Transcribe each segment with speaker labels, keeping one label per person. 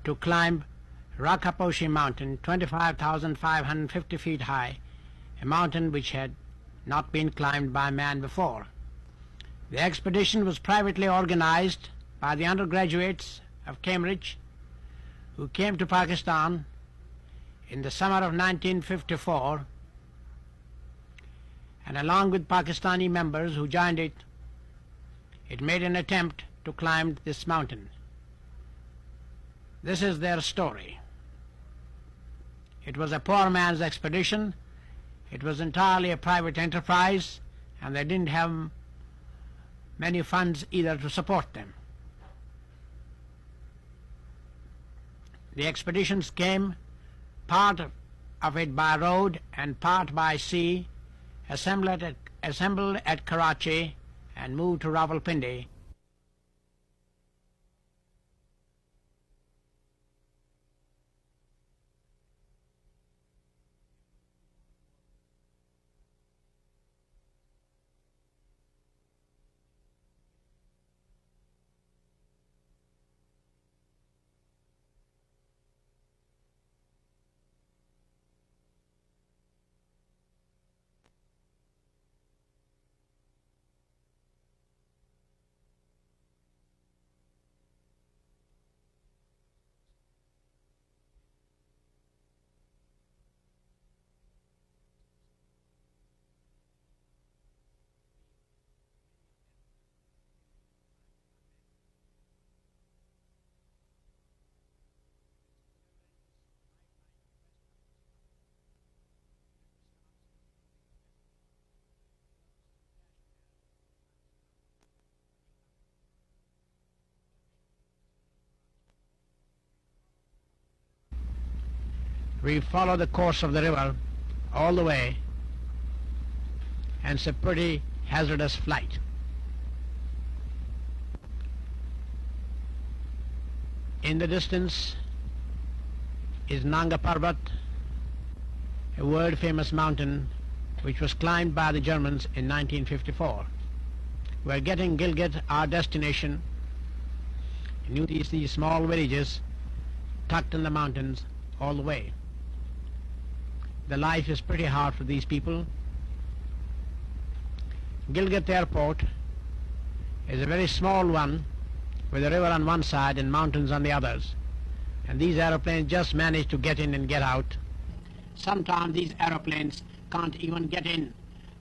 Speaker 1: to climb Rakaposhi Mountain, 25,550 feet high, a mountain which had not been climbed by man before. The expedition was privately organized by the undergraduates of Cambridge who came to Pakistan in the summer of 1954, and along with Pakistani members who joined it, it made an attempt to climb this mountain. This is their story. It was a poor man's expedition. It was entirely a private enterprise, and they didn't have many funds either to support them. The expeditions came, part of it by road and part by sea, assembled at Karachi and moved to Rawalpindi. We follow the course of the river all the way, and it's a pretty hazardous flight. In the distance is Nagar Parbat, a world-famous mountain which was climbed by the Germans in 1954. We're getting Gilgit, our destination. You see these small villages tucked in the mountains all the way. The life is pretty hard for these people. Gilgit Airport is a very small one with a river on one side and mountains on the others. And these aeroplanes just manage to get in and get out. Sometimes these aeroplanes can't even get in,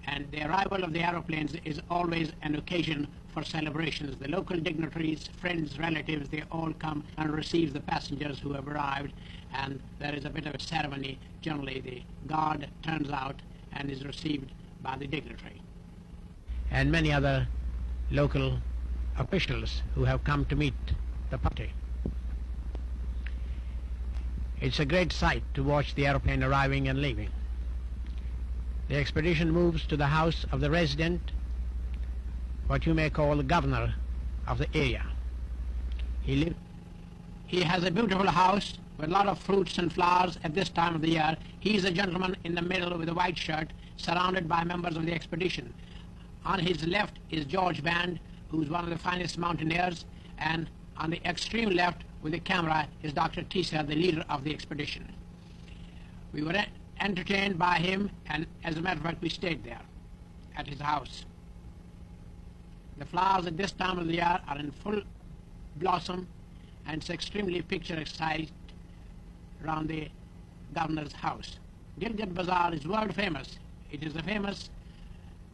Speaker 1: and the arrival of the aeroplanes is always an occasion for celebrations. The local dignitaries, friends, relatives, they all come and receive the passengers who have arrived, and there is a bit of a ceremony. Generally, the guard turns out and is received by the dignitary. And many other local officials who have come to meet the party. It's a great sight to watch the aeroplane arriving and leaving. The expedition moves to the house of the resident, what you may call the governor of the area. He has a beautiful house with a lot of fruits and flowers at this time of the year. He is a gentleman in the middle with a white shirt, surrounded by members of the expedition. On his left is George Band, who's one of the finest mountaineers, and on the extreme left with the camera is Dr. Tisa, the leader of the expedition. We were entertained by him, and as a matter of fact, we stayed there at his house. The flowers at this time of the year are in full blossom, and it's extremely picturesque sight around the governor's house. Gilgit Bazaar is world famous. It is a famous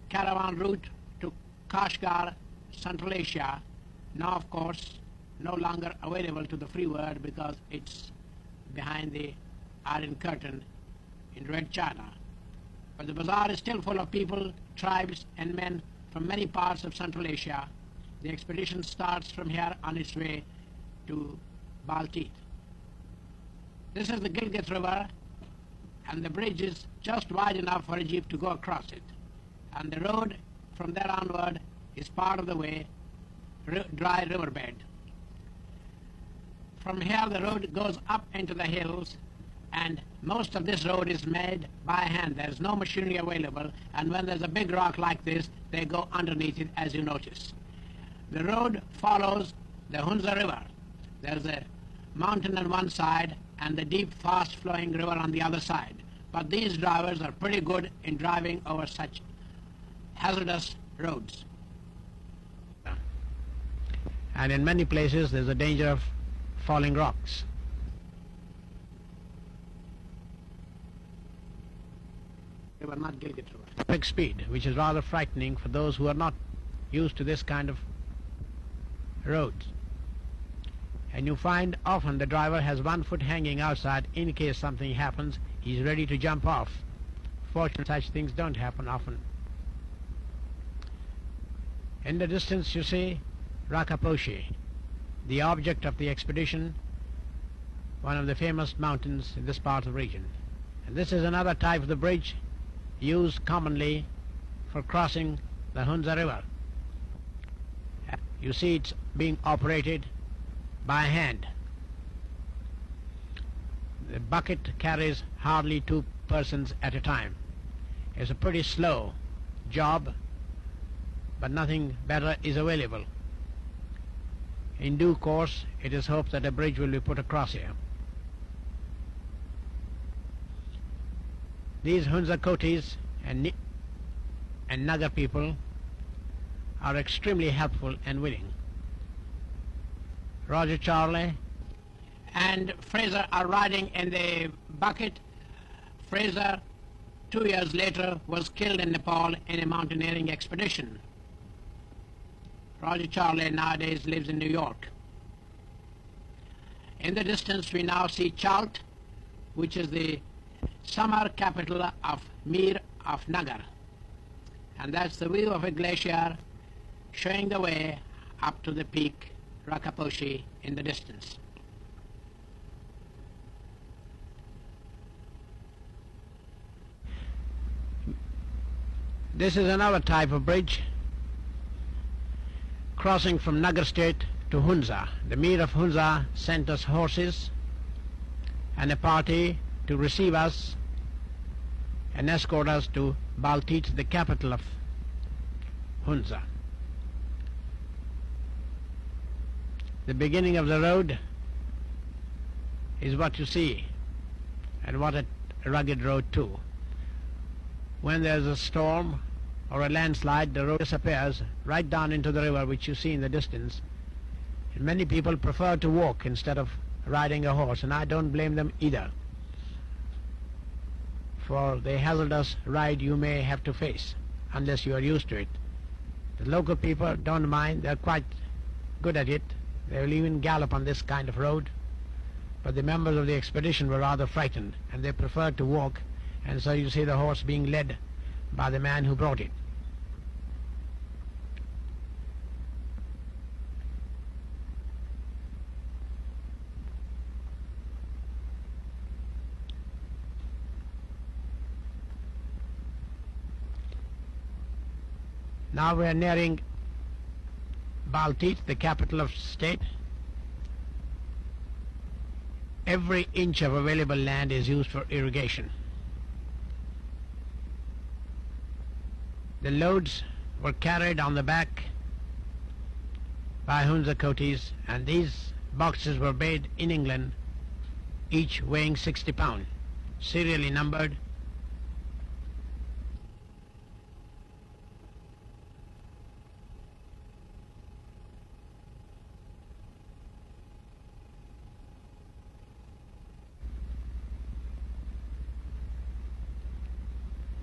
Speaker 1: caravan route to Kashgar, Central Asia. Now, of course, no longer available to the free world because it's behind the Iron Curtain in Red China. But the bazaar is still full of people, tribes, and men from many parts of Central Asia. The expedition starts from here on its way to Baltit. This is the Gilgit River, and the bridge is just wide enough for a jeep to go across it. And the road from there onward is part of the way, dry riverbed. From here the road goes up into the hills, and most of this road is made by hand. There's no machinery available, and when there's a big rock like this, they go underneath it, as you notice. The road follows the Hunza River. There's a mountain on one side and the deep, fast-flowing river on the other side. But these drivers are pretty good in driving over such hazardous roads. And in many places there's a danger of falling rocks. They were not guilty through it. Quick speed, which is rather frightening for those who are not used to this kind of roads. And you find often the driver has one foot hanging outside in case something happens. He's ready to jump off. Fortunately, such things don't happen often. In the distance you see Rakaposhi, the object of the expedition, one of the famous mountains in this part of the region. And this is another type of the bridge used commonly for crossing the Hunza River. You see it's being operated by hand. The bucket carries hardly 2 persons at a time. It's a pretty slow job, but nothing better is available. In due course, it is hoped that a bridge will be put across here. These Hunza Kotis and Nagar people are extremely helpful and willing. Roger Charlie and Fraser are riding in the bucket. Fraser, 2 years later, was killed in Nepal in a mountaineering expedition. Roger Charlie nowadays lives in New York. In the distance we now see Chalt, which is the summer capital of Mir of Nagar. And that's the view of a glacier showing the way up to the peak Rakaposhi in the distance. This is another type of bridge crossing from Nagar state to Hunza. The Mir of Hunza sent us horses and a party to receive us and escort us to Baltit, the capital of Hunza. The beginning of the road is what you see, and what a rugged road too. When there's a storm or a landslide, the road disappears right down into the river, which you see in the distance. And many people prefer to walk instead of riding a horse, and I don't blame them either, for the hazardous ride you may have to face unless you are used to it. The local people don't mind, they're quite good at it. They will even gallop on this kind of road, but the members of the expedition were rather frightened and they preferred to walk, and so you see the horse being led by the man who brought it. Now we are nearing Baltit, the capital of state. Every inch of available land is used for irrigation. The loads were carried on the back by Hunza Kotis, and these boxes were made in England, each weighing 60 pounds, serially numbered.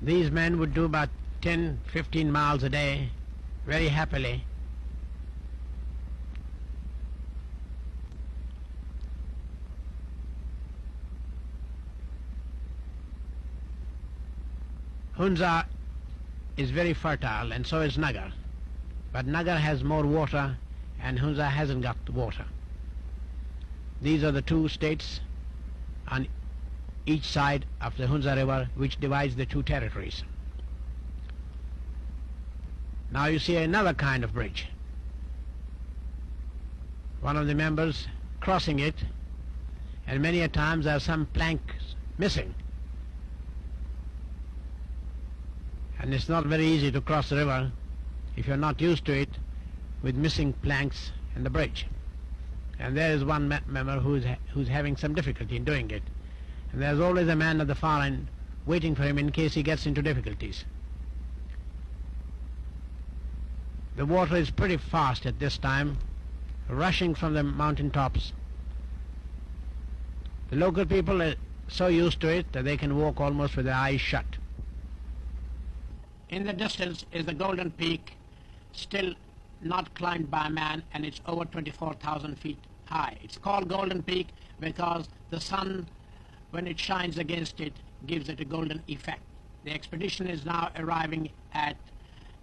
Speaker 1: These men would do about 10-15 miles a day very happily. Hunza is very fertile, and so is Nagar. But Nagar has more water and Hunza hasn't got water. These are the two states on each side of the Hunza River, which divides the two territories. Now you see another kind of bridge. One of the members crossing it, and many a times there are some planks missing. And it's not very easy to cross the river if you're not used to it, with missing planks in the bridge. and there is one member who's having some difficulty in doing it. And there's always a man at the far end waiting for him in case he gets into difficulties. The water is pretty fast at this time, rushing from the mountain tops. The local people are so used to it that they can walk almost with their eyes shut. In the distance is the Golden Peak, still not climbed by man, and it's over 24,000 feet high. It's called Golden Peak because the sun, when it shines against it, gives it a golden effect. The expedition is now arriving at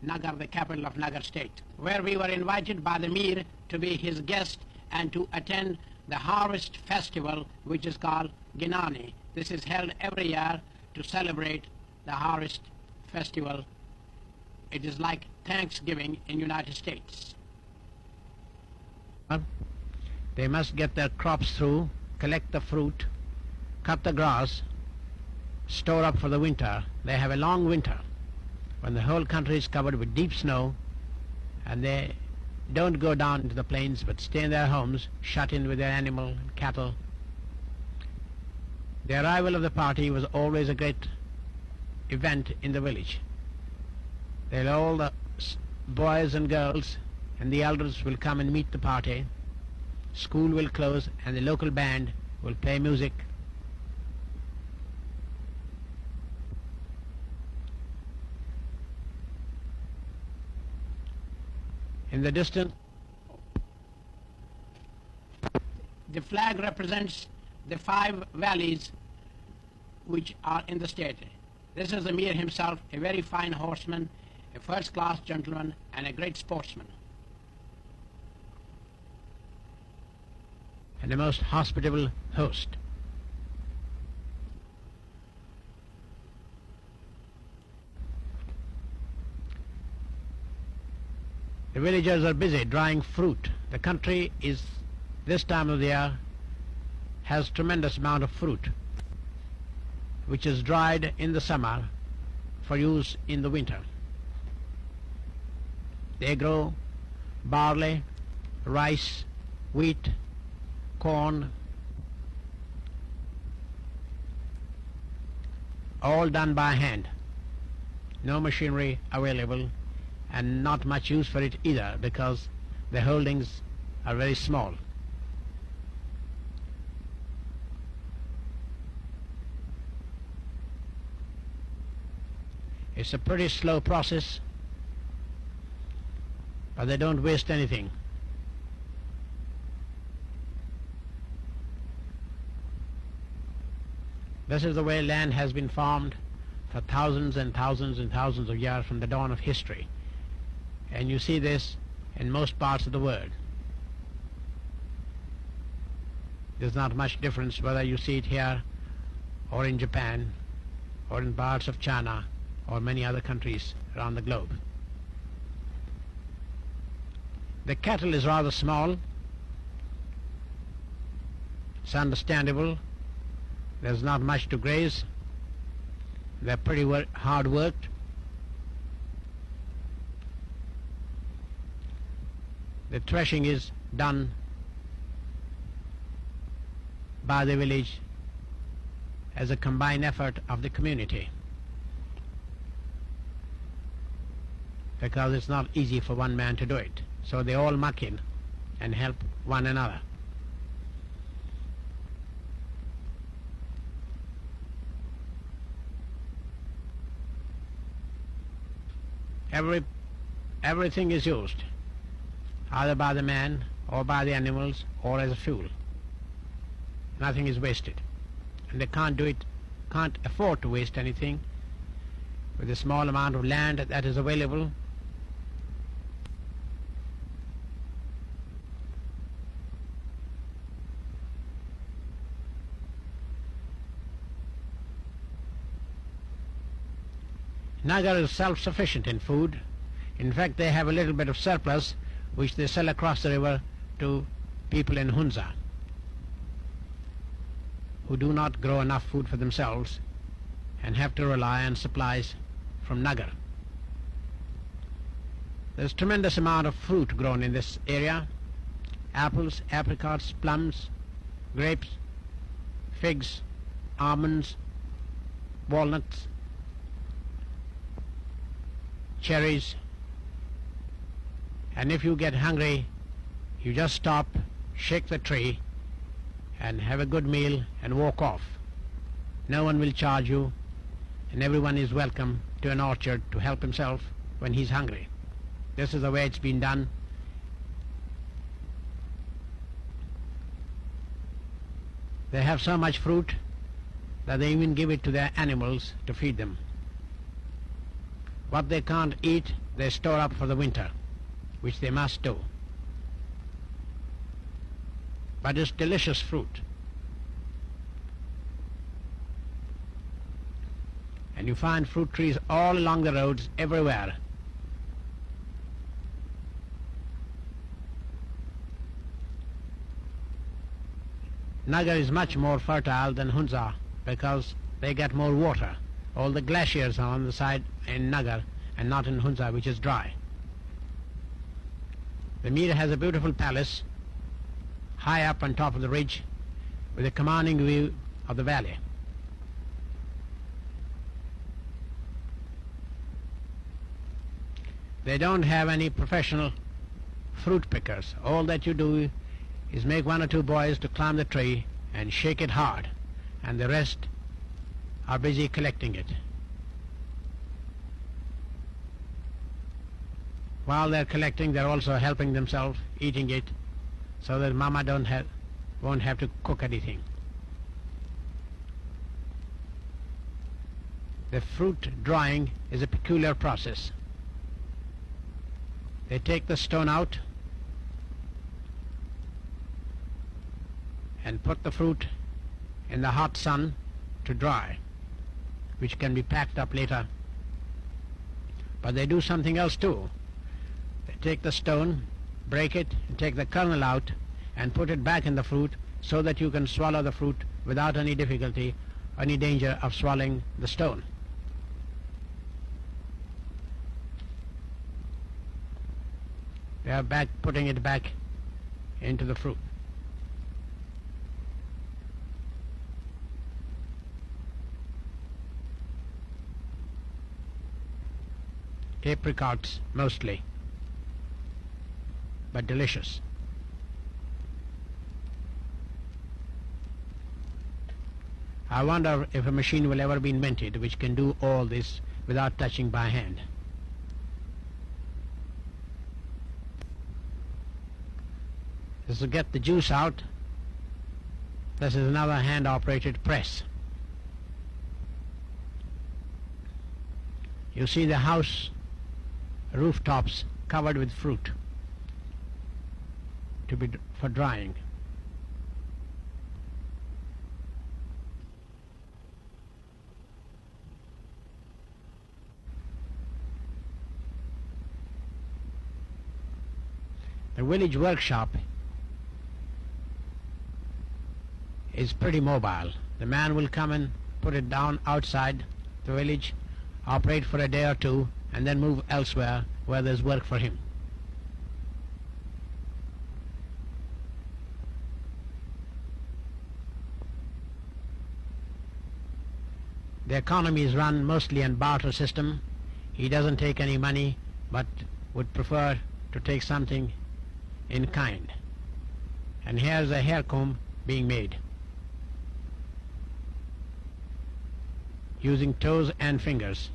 Speaker 1: Nagar, the capital of Nagar state, where we were invited by the Mir to be his guest and to attend the harvest festival, which is called Ginani. This is held every year to celebrate the harvest festival. It is like Thanksgiving in United States. They must get their crops through, collect the fruit, cut the grass, store up for the winter. They have a long winter when the whole country is covered with deep snow, and they don't go down into the plains but stay in their homes, shut in with their animal and cattle. The arrival of the party was always a great event in the village. All the boys and girls and the elders will come and meet the party. School will close and the local band will play music. In the distance, the flag represents the 5 valleys which are in the state. This is the Mir himself, a very fine horseman, a first-class gentleman, and a great sportsman, and a most hospitable host. The villagers are busy drying fruit. The country is, this time of the year, has tremendous amount of fruit, which is dried in the summer for use in the winter. They grow barley, rice, wheat, corn, all done by hand. No machinery available, and not much use for it either because the holdings are very small. It's a pretty slow process, but they don't waste anything. This is the way land has been farmed for thousands and thousands and thousands of years from the dawn of history. And you see this in most parts of the world. There's not much difference whether you see it here or in Japan or in parts of China or many other countries around the globe. The cattle is rather small. It's understandable. There's not much to graze. They're pretty hard worked. The threshing is done by the village as a combined effort of the community, because it's not easy for one man to do it. So they all muck in and help one another. Everything is used, either by the man or by the animals or as a fuel. Nothing is wasted, and they can't afford to waste anything with the small amount of land that is available. Nagar is self-sufficient in food. In fact, they have a little bit of surplus which they sell across the river to people in Hunza who do not grow enough food for themselves and have to rely on supplies from Nagar. There's tremendous amount of fruit grown in this area, apples, apricots, plums, grapes, figs, almonds, walnuts, cherries. And if you get hungry, you just stop, shake the tree, and have a good meal and walk off. No one will charge you, and everyone is welcome to an orchard to help himself when he's hungry. This is the way it's been done. They have so much fruit that they even give it to their animals to feed them. What they can't eat, they store up for the winter, which they must do. But it's delicious fruit. And you find fruit trees all along the roads everywhere. Nagar is much more fertile than Hunza because they get more water. All the glaciers are on the side in Nagar and not in Hunza, which is dry. The Mir has a beautiful palace high up on top of the ridge with a commanding view of the valley. They don't have any professional fruit pickers. All that you do is make one or two boys to climb the tree and shake it hard, and the rest are busy collecting it. While they're collecting, they're also helping themselves, eating it, so that Mama won't have to cook anything. The fruit drying is a peculiar process. They take the stone out and put the fruit in the hot sun to dry, which can be packed up later. But they do something else too. They take the stone, break it, and take the kernel out and put it back in the fruit so that you can swallow the fruit without any difficulty, any danger of swallowing the stone. They are putting it back into the fruit. Apricots mostly, but delicious. I wonder if a machine will ever be invented which can do all this without touching by hand. This will get the juice out. This is another hand-operated press. You see the house rooftops covered with fruit for drying. The village workshop is pretty mobile. The man will come and put it down outside the village, operate for a day or two, and then move elsewhere where there's work for him. The economy is run mostly on barter system. He doesn't take any money, but would prefer to take something in kind. And here's a hair comb being made using toes and fingers.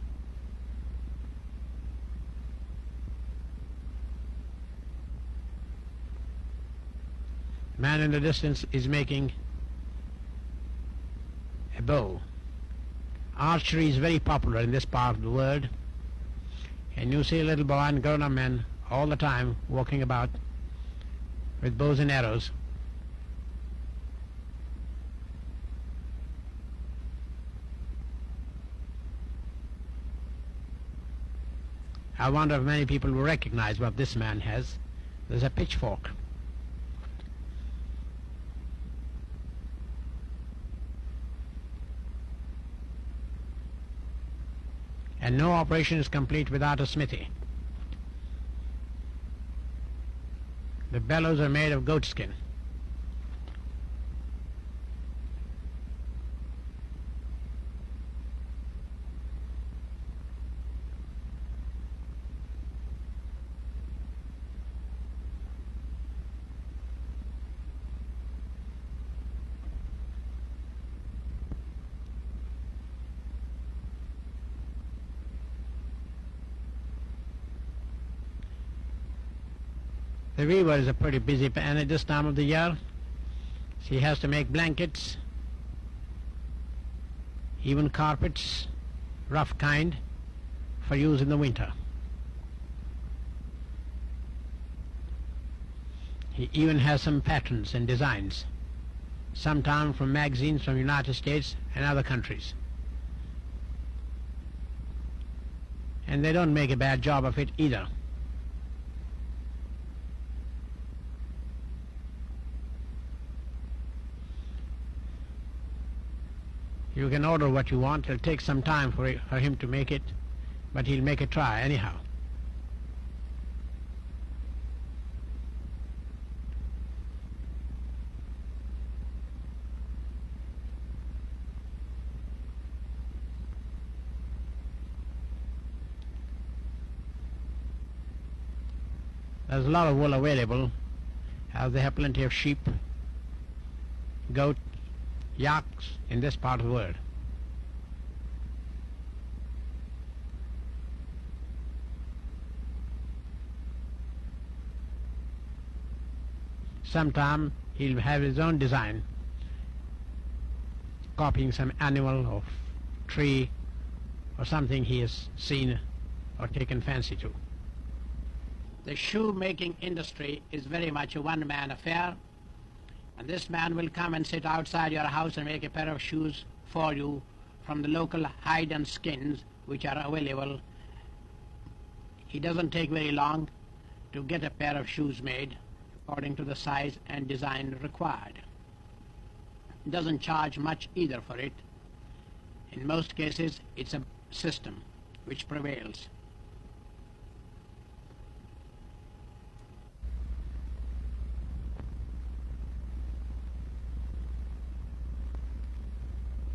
Speaker 1: Man in the distance is making a bow. Archery is very popular in this part of the world, and you see little boy and grown-up men all the time walking about with bows and arrows. I wonder if many people will recognize what this man has. There's a pitchfork. And no operation is complete without a smithy. The bellows are made of goat skin. The weaver is a pretty busy man at this time of the year. She has to make blankets, even carpets, rough kind, for use in the winter. He even has some patterns and designs, sometimes from magazines from the United States and other countries. And they don't make a bad job of it either. You can order what you want. It'll take some time for him to make it, but he'll make a try anyhow. There's a lot of wool available, as they have plenty of sheep, goat, yaks in this part of the world. Sometime he'll have his own design, copying some animal or tree or something he has seen or taken fancy to. The shoemaking industry is very much a one-man affair, and this man will come and sit outside your house and make a pair of shoes for you from the local hide and skins which are available. It doesn't take very long to get a pair of shoes made according to the size and design required. It doesn't charge much either for it. In most cases, it's a system which prevails.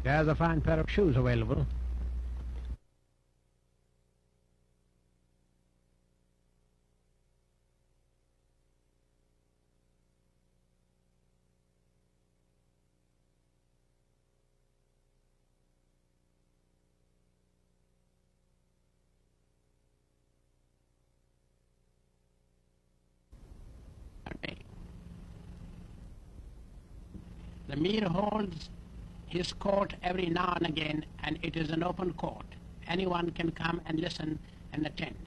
Speaker 1: There's a fine pair of shoes available. The Mir holds his court every now and again, and it is an open court. Anyone can come and listen and attend.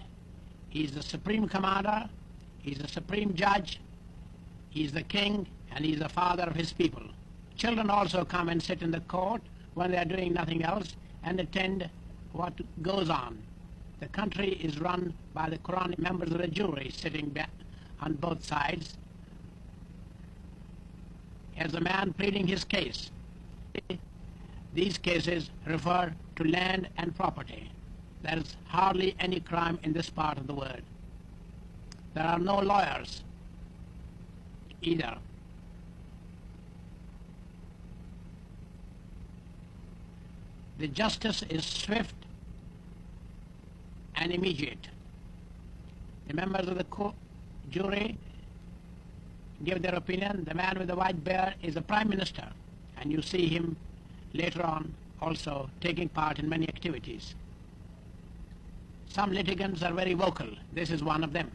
Speaker 1: He's the supreme commander, he's the supreme judge, he's the king, and he's the father of his people. Children also come and sit in the court when they are doing nothing else and attend what goes on. The country is run by the Quranic members of the jury sitting on both sides. As the man pleading his case. These cases refer to land and property. There is hardly any crime in this part of the world. There are no lawyers either. The justice is swift and immediate. The members of the jury give their opinion. The man with the white beard is the Prime Minister, and you see him later on also taking part in many activities. Some litigants are very vocal. This is one of them.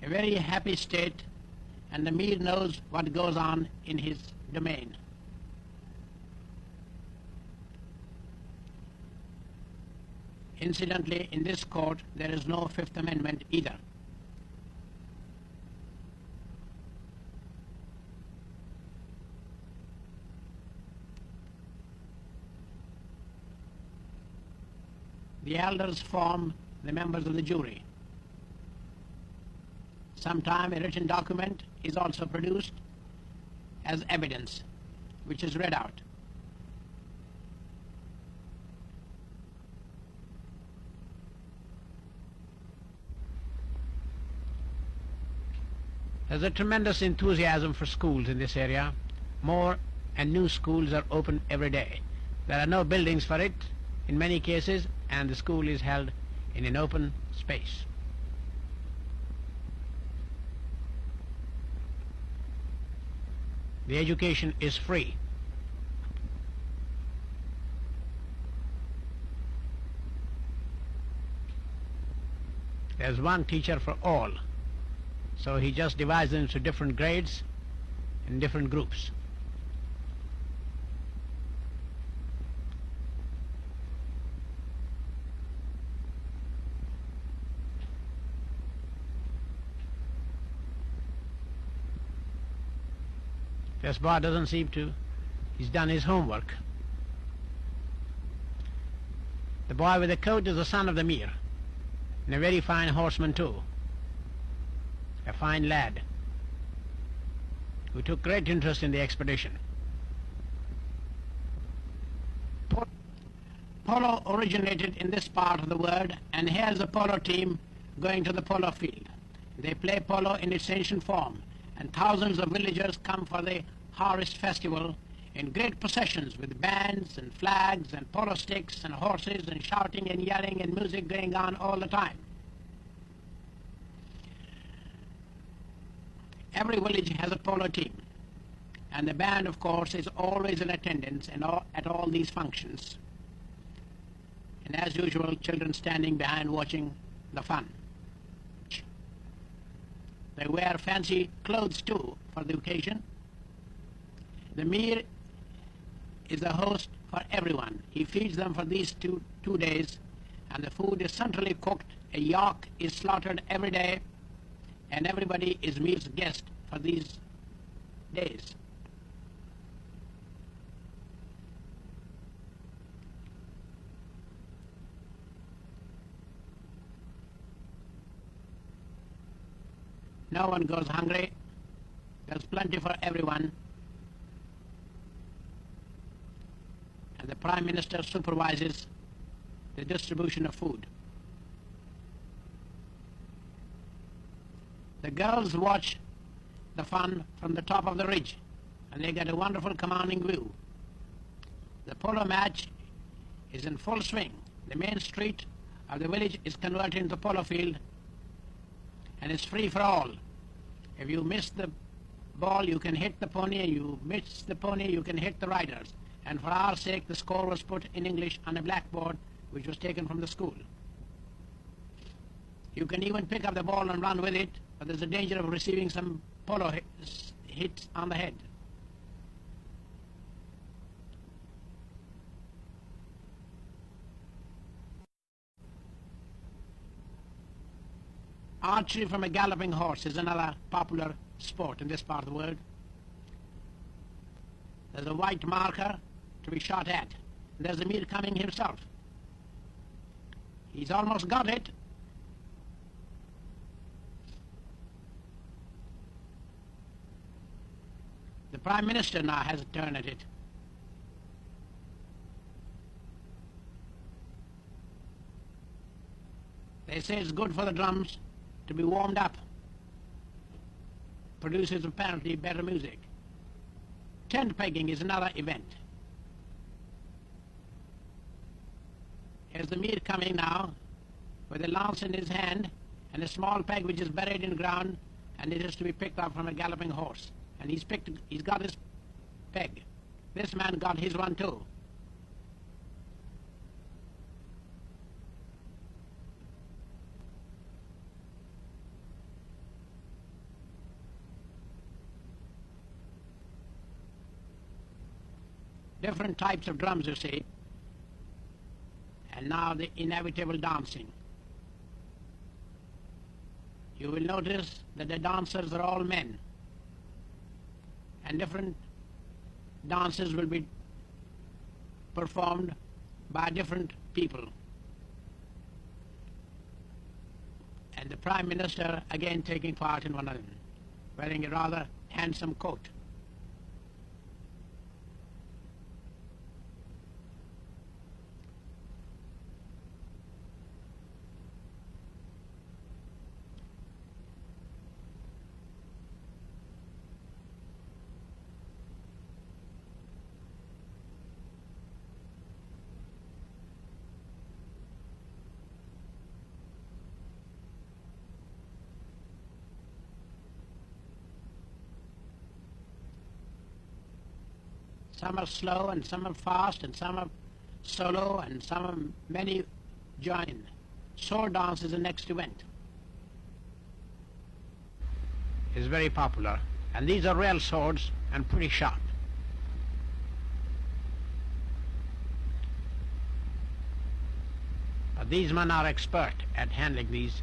Speaker 1: A very happy state, and the Mir knows what goes on in his domain. Incidentally, in this court, there is no Fifth Amendment either. The elders form the members of the jury. Sometime a written document is also produced as evidence, which is read out. There's a tremendous enthusiasm for schools in this area. More and new schools are opened every day. There are no buildings for it in many cases, and the school is held in an open space. The education is free. There's one teacher for all, so he just divides them into different grades and different groups. This boy doesn't seem to. He's done his homework. The boy with the coat is the son of the Mir, and a very fine horseman too. A fine lad who took great interest in the expedition. Polo originated in this part of the world, and here's the polo team going to the polo field. They play polo in its ancient form, and thousands of villagers come for the harvest festival in great processions with bands and flags and polo sticks and horses and shouting and yelling and music going on all the time. Every village has a polo team, and the band, of course, is always in attendance at all these functions. And as usual, children standing behind watching the fun. They wear fancy clothes too for the occasion. The Mir is the host for everyone. He feeds them for these two days, and the food is centrally cooked. A yak is slaughtered every day, and everybody is Mir's guest for these days. No one goes hungry. There's plenty for everyone. And the Prime Minister supervises the distribution of food. The girls watch the fun from the top of the ridge, and they get a wonderful commanding view. The polo match is in full swing. The main street of the village is converted into a polo field, and it's free for all. If you miss the ball, you can hit the pony, and you miss the pony, you can hit the riders. And for our sake, the score was put in English on a blackboard, which was taken from the school. You can even pick up the ball and run with it, but there's a danger of receiving some polo hits on the head. Archery from a galloping horse is another popular sport in this part of the world. There's a white marker to be shot at. There's the Mir coming himself. He's almost got it. The Prime Minister now has a turn at it. They say it's good for the drums to be warmed up. Produces apparently better music. Tent pegging is another event. Here's the Mir coming now with a lance in his hand and a small peg which is buried in the ground, and it is to be picked up from a galloping horse. And he's got his peg. This man got his one too. Different types of drums, you see. And now the inevitable dancing. You will notice that the dancers are all men, and different dances will be performed by different people. And the Prime Minister again taking part in one of them, wearing a rather handsome coat. Some are slow and some are fast and some are solo and some are many join. Sword dance is the next event. It's very popular, and these are real swords and pretty sharp. But these men are expert at handling these.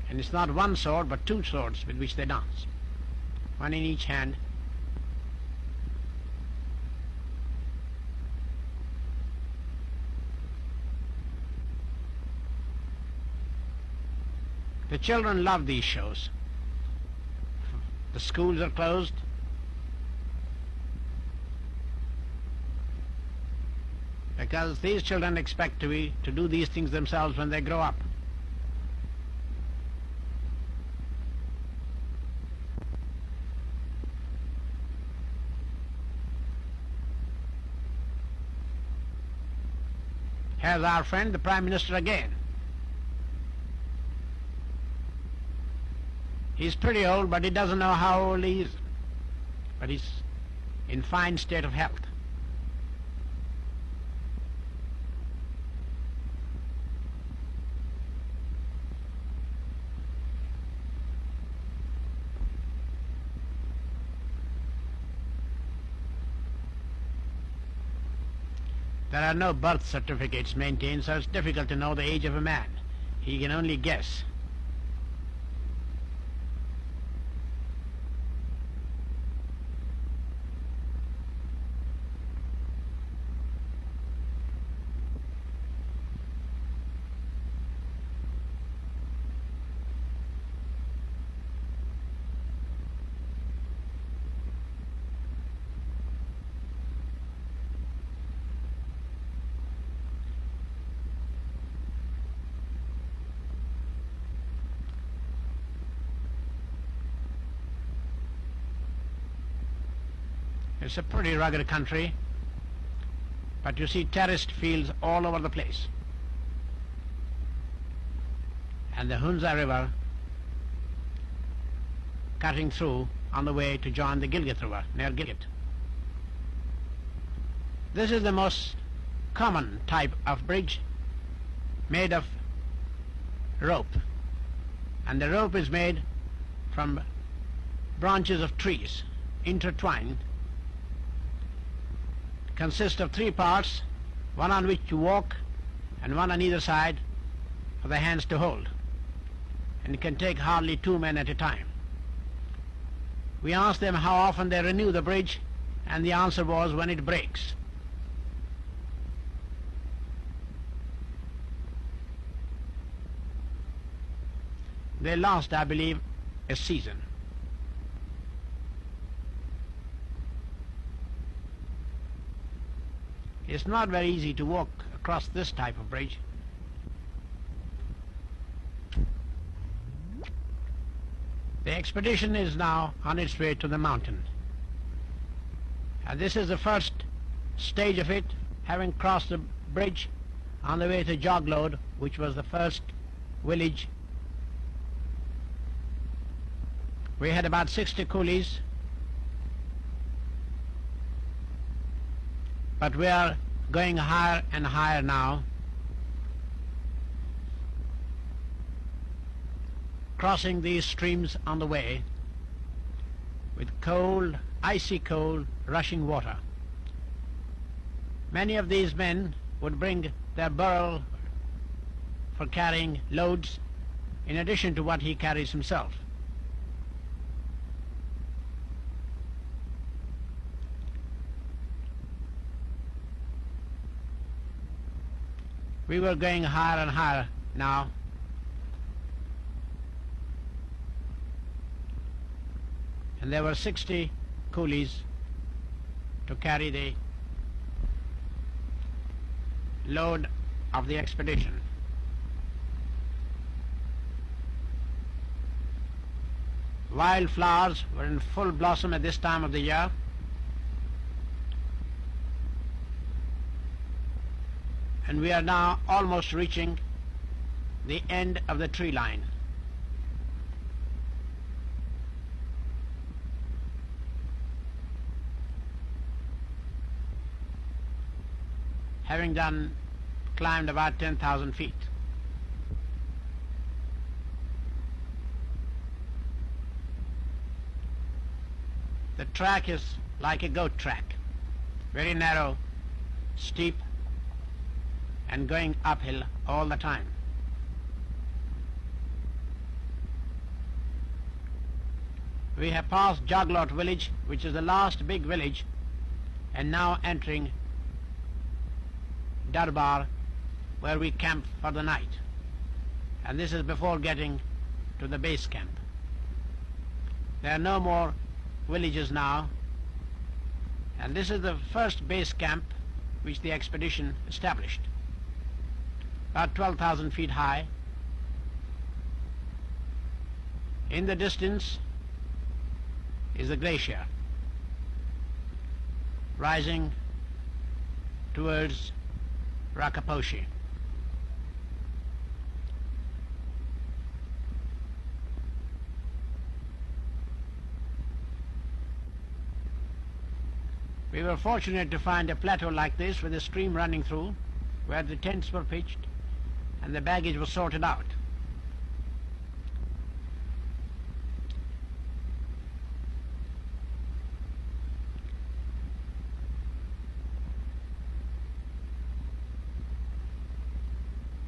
Speaker 1: And it's not one sword but two swords with which they dance, one in each hand. The children love these shows. The schools are closed. Because these children expect to do these things themselves when they grow up. Here's our friend, the Prime Minister again. He's pretty old, but he doesn't know how old he is. But he's in fine state of health. There are no birth certificates maintained, so it's difficult to know the age of a man. He can only guess. It's a pretty rugged country, but you see terraced fields all over the place. And the Hunza River cutting through on the way to join the Gilgit River near Gilgit. This is the most common type of bridge, made of rope. And the rope is made from branches of trees intertwined. Consists of three parts, one on which you walk and one on either side for the hands to hold. And it can take hardly 2 men at a time. We asked them how often they renew the bridge, and the answer was when it breaks. They lost, I believe, a season. It's not very easy to walk across this type of bridge. The expedition is now on its way to the mountain. And this is the first stage of it, having crossed the bridge on the way to Joglode, which was the first village. We had about 60 coolies, but we are going higher and higher now, crossing these streams on the way with cold, icy cold, rushing water. Many of these men would bring their burro for carrying loads in addition to what he carries himself. We were going higher and higher now. And there were 60 coolies to carry the load of the expedition. Wildflowers were in full blossom at this time of the year. And we are now almost reaching the end of the tree line. having climbed about 10,000 feet. The track is like a goat track, very narrow, steep, and going uphill all the time. We have passed Jaglot village, which is the last big village, and now entering Darbar, where we camp for the night. And this is before getting to the base camp. There are no more villages now, and this is the first base camp which the expedition established, about 12,000 feet high. In the distance is the glacier rising towards Rakaposhi. We were fortunate to find a plateau like this with a stream running through, where the tents were pitched and the baggage was sorted out.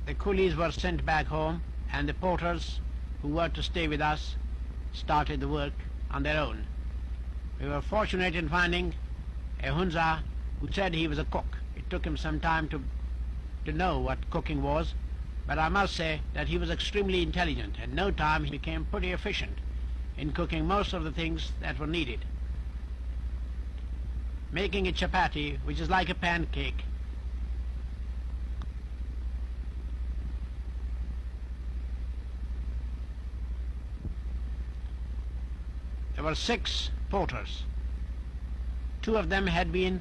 Speaker 1: The coolies were sent back home, and the porters who were to stay with us started the work on their own. We were fortunate in finding a Hunza who said he was a cook. It took him some time to know what cooking was, but I must say that he was extremely intelligent. In no time he became pretty efficient in cooking most of the things that were needed. Making a chapati, which is like a pancake, there were 6 porters. 2 of them had been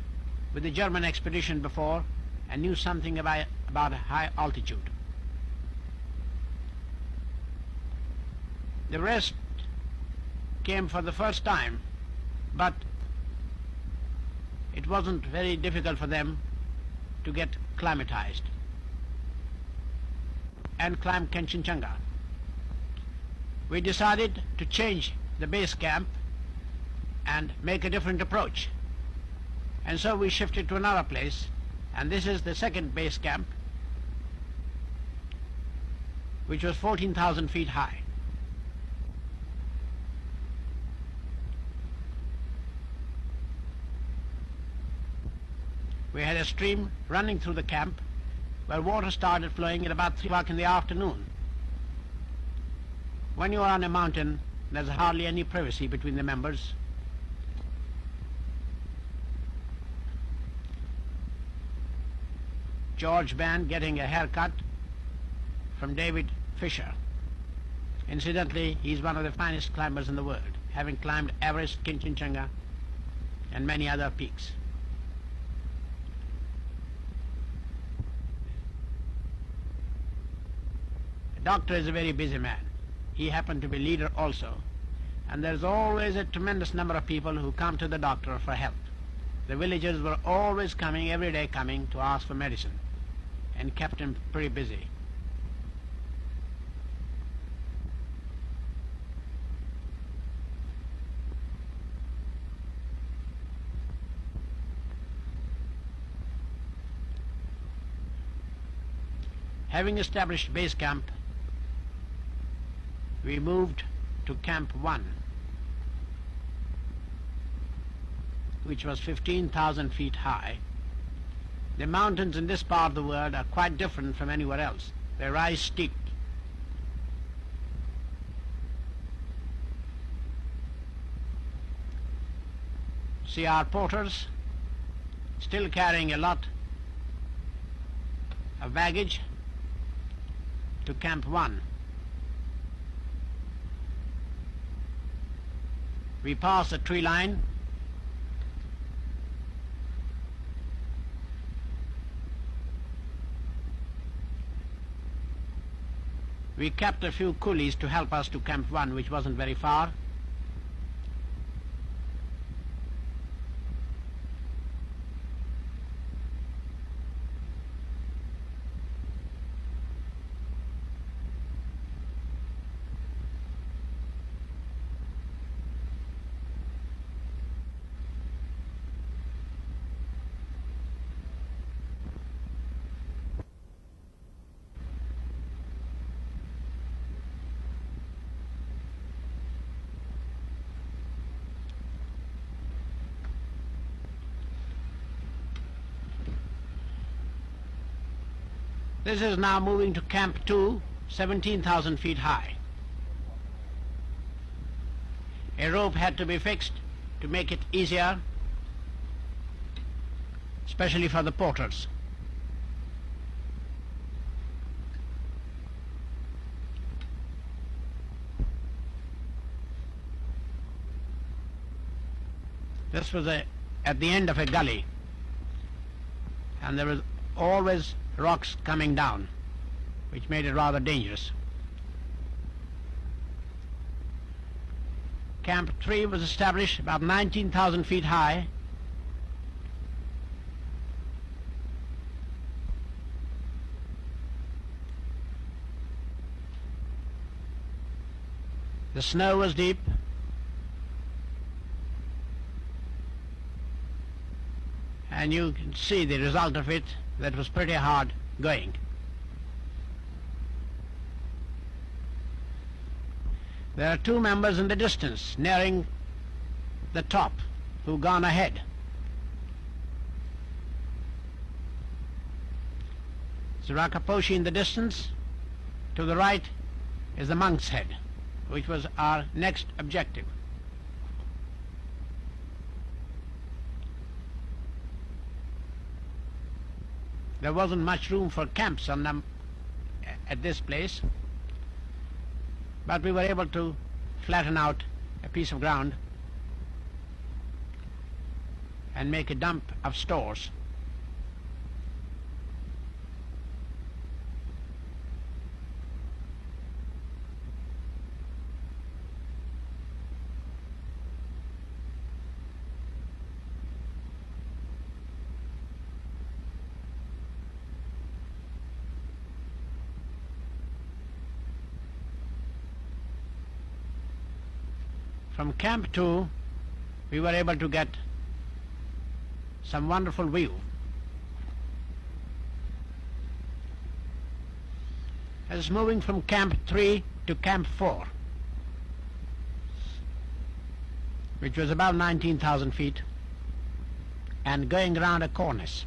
Speaker 1: with the German expedition before and knew something about high altitude. The rest came for the first time, but it wasn't very difficult for them to get climatized and climb Kanchenjunga. We decided to change the base camp and make a different approach. And so we shifted to another place, and this is the second base camp, which was 14,000 feet high. We had a stream running through the camp where water started flowing at about 3 o'clock in the afternoon. When you are on a mountain, there's hardly any privacy between the members. George Band getting a haircut from David Fisher. Incidentally, he's one of the finest climbers in the world, having climbed Everest, Kanchenjunga, and many other peaks. The doctor is a very busy man. He happened to be leader also, and there's always a tremendous number of people who come to the doctor for help. The villagers were always coming, every day coming, to ask for medicine, and kept him pretty busy. Having established base camp, we moved to Camp 1, which was 15,000 feet high. The mountains in this part of the world are quite different from anywhere else. They rise steep. See our porters still carrying a lot of baggage to Camp 1. We passed the tree line. We kept a few coolies to help us to Camp 1, which wasn't very far. This is now moving to Camp 2, 17,000 feet high. A rope had to be fixed to make it easier, especially for the porters. This was at the end of a gully, and there was always rocks coming down, which made it rather dangerous. Camp 3 was established about 19,000 feet high. The snow was deep, and you can see the result of it. That was pretty hard going. There are two members in the distance nearing the top who've gone ahead. It's Rakaposhi in the distance. To the right is the Monk's Head, which was our next objective. There wasn't much room for camps on them at this place, but we were able to flatten out a piece of ground and make a dump of stores. From Camp 2, we were able to get some wonderful view. As moving from Camp 3 to Camp 4, which was about 19,000 feet, and going around a cornice.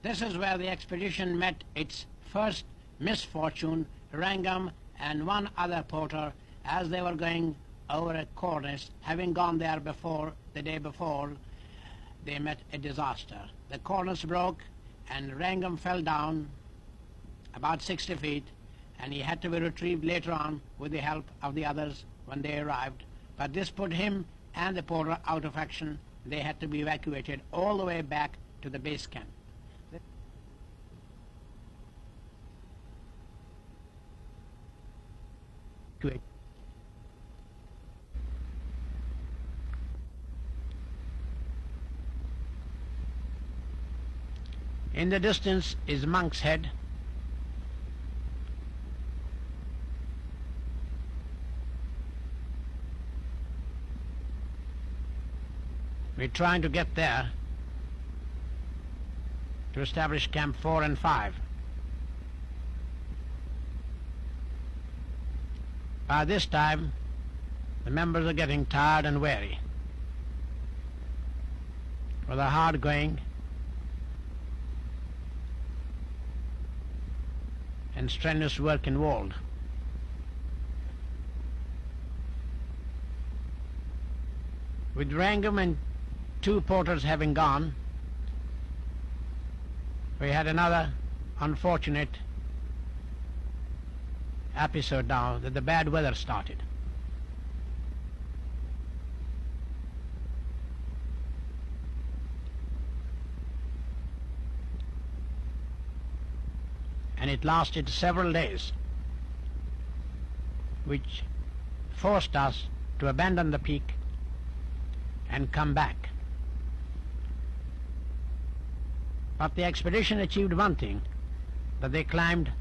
Speaker 1: This is where the expedition met its first misfortune. Wrangham and one other porter, as they were going over a cornice, having gone there before, the day before, they met a disaster. The cornice broke and Wrangham fell down about 60 feet, and he had to be retrieved later on with the help of the others when they arrived. But this put him and the porter out of action. They had to be evacuated all the way back to the base camp. In the distance is Monk's Head. We're trying to get there to establish Camp 4 and 5. By this time, the members are getting tired and weary. For the hard going and strenuous work involved. With Wrangham and two porters having gone, we had another unfortunate episode now that the bad weather started. And it lasted several days, which forced us to abandon the peak and come back. But the expedition achieved one thing, that they climbed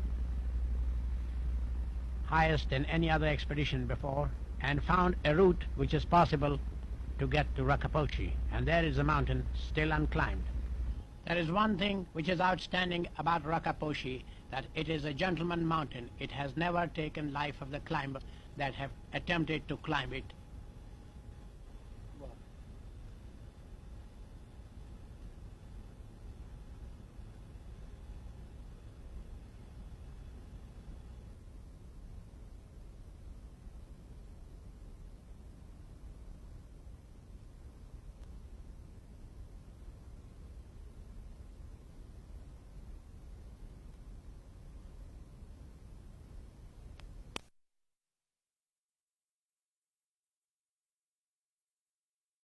Speaker 1: highest than any other expedition before and found a route which is possible to get to Rakaposhi, and there is a mountain still unclimbed. There is one thing which is outstanding about Rakaposhi, that it is a gentleman mountain. It has never taken life of the climber that have attempted to climb it.